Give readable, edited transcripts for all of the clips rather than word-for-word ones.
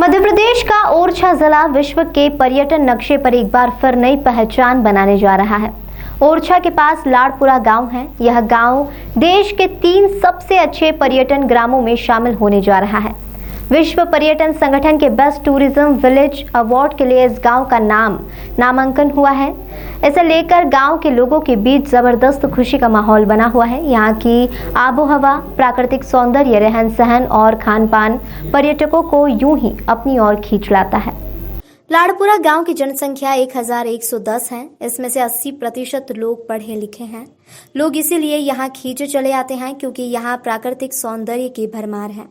मध्य प्रदेश का ओरछा जिला विश्व के पर्यटन नक्शे पर एक बार फिर नई पहचान बनाने जा रहा है। ओरछा के पास लाड़पुरा गांव है। यह गांव देश के 3 सबसे अच्छे पर्यटन ग्रामों में शामिल होने जा रहा है। विश्व पर्यटन संगठन के बेस्ट टूरिज्म विलेज अवार्ड के लिए इस गांव का नामांकन हुआ है। इसे लेकर गांव के लोगों के बीच जबरदस्त खुशी का माहौल बना हुआ है। यहाँ की आबोहवा, प्राकृतिक सौंदर्य, रहन सहन और खान पान पर्यटकों को यूं ही अपनी ओर खींच लाता है। लाड़पुरा गांव की जनसंख्या 1110 है। इसमें से 80% लोग पढ़े लिखे हैं। लोग इसीलिए यहाँ खींचे चले आते हैं क्योंकि यहाँ प्राकृतिक सौंदर्य की भरमार है।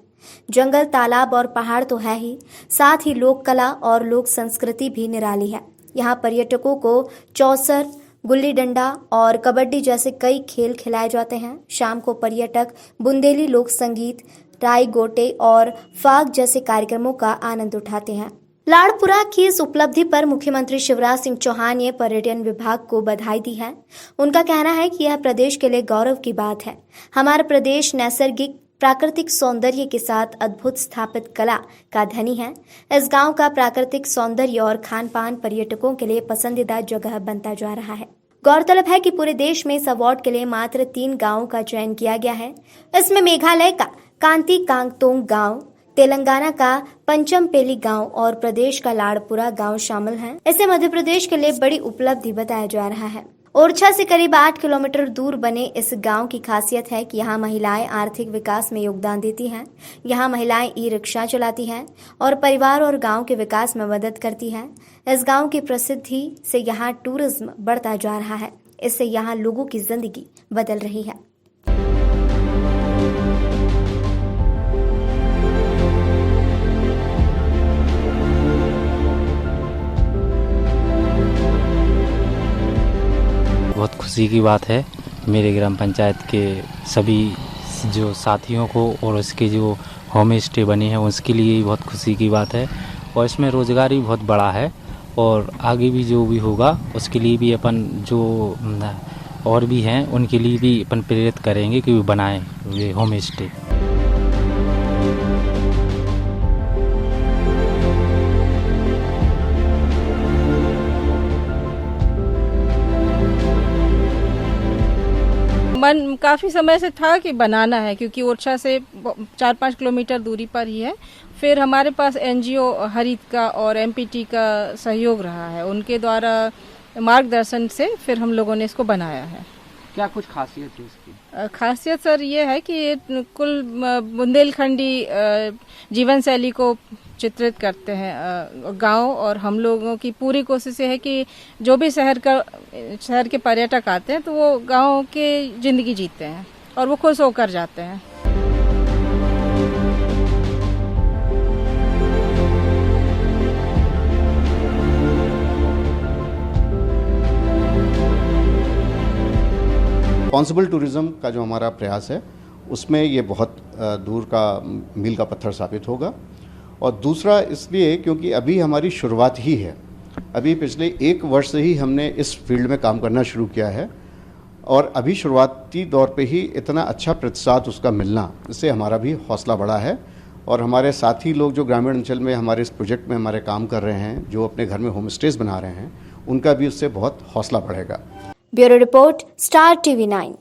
जंगल, तालाब और पहाड़ तो है ही, साथ ही लोक कला और लोक संस्कृति भी निराली है। यहाँ पर्यटकों को चौसर, गुल्ली डंडा और कबड्डी जैसे कई खेल खिलाए जाते हैं। शाम को पर्यटक बुंदेली लोक संगीत, राई गोटे और फाग जैसे कार्यक्रमों का आनंद उठाते हैं। लाड़पुरा की इस उपलब्धि पर मुख्यमंत्री शिवराज सिंह चौहान ने पर्यटन विभाग को बधाई दी है। उनका कहना है कि यह प्रदेश के लिए गौरव की बात है। हमारा प्रदेश नैसर्गिक प्राकृतिक सौंदर्य के साथ अद्भुत स्थापित कला का धनी है। इस गांव का प्राकृतिक सौंदर्य और खान पान पर्यटकों के लिए पसंदीदा जगह बनता जा रहा है। गौरतलब है कि पूरे देश में इस अवार्ड के लिए मात्र 3 गांवों का चयन किया गया है। इसमें मेघालय का कांती कांगतोंग गांव, तेलंगाना का पंचमपेली गांव और प्रदेश का लाड़पुरा गांव शामिल हैं। इसे मध्य प्रदेश के लिए बड़ी उपलब्धि बताया जा रहा है। ओरछा से करीब 8 किलोमीटर दूर बने इस गांव की खासियत है कि यहाँ महिलाएं आर्थिक विकास में योगदान देती हैं। यहाँ महिलाएं ई-रिक्शा चलाती हैं और परिवार और गांव के विकास में मदद करती हैं। इस गांव की प्रसिद्धि से यहाँ टूरिज्म बढ़ता जा रहा है। इससे यहाँ लोगों की जिंदगी बदल रही है। बहुत खुशी की बात है मेरे ग्राम पंचायत के सभी जो साथियों को और उसके जो होम स्टे बने हैं उसके लिए बहुत खुशी की बात है। और इसमें रोज़गार भी बहुत बड़ा है और आगे भी जो भी होगा उसके लिए भी अपन जो और भी हैं उनके लिए भी अपन प्रेरित करेंगे कि वो बनाएं ये होम स्टे। मन काफ़ी समय से था कि बनाना है क्योंकि ओरछा से 4-5 किलोमीटर दूरी पर ही है। फिर हमारे पास एनजीओ हरित का और एमपीटी का सहयोग रहा है। उनके द्वारा मार्गदर्शन से फिर हम लोगों ने इसको बनाया है। क्या कुछ खासियत है इसकी? खासियत सर ये है कि ये कुल बुंदेलखंडी जीवन शैली को चित्रित करते हैं गांव, और हम लोगों की पूरी कोशिश है कि जो भी शहर के पर्यटक आते हैं तो वो गांव के जिंदगी जीते हैं और वो खुश होकर जाते हैं। रिस्पॉन्सिबल टूरिज्म का जो हमारा प्रयास है उसमें ये बहुत दूर का मील का पत्थर साबित होगा। और दूसरा इसलिए क्योंकि अभी हमारी शुरुआत ही है। अभी पिछले 1 वर्ष से ही हमने इस फील्ड में काम करना शुरू किया है और अभी शुरुआती दौर पे ही इतना अच्छा प्रतिसाद उसका मिलना, इससे हमारा भी हौसला बढ़ा है। और हमारे साथी लोग जो ग्रामीण अंचल में हमारे इस प्रोजेक्ट में हमारे काम कर रहे हैं, जो अपने घर में होम स्टेज बना रहे हैं, उनका भी उससे बहुत हौसला बढ़ेगा। Bureau report, star TV 9।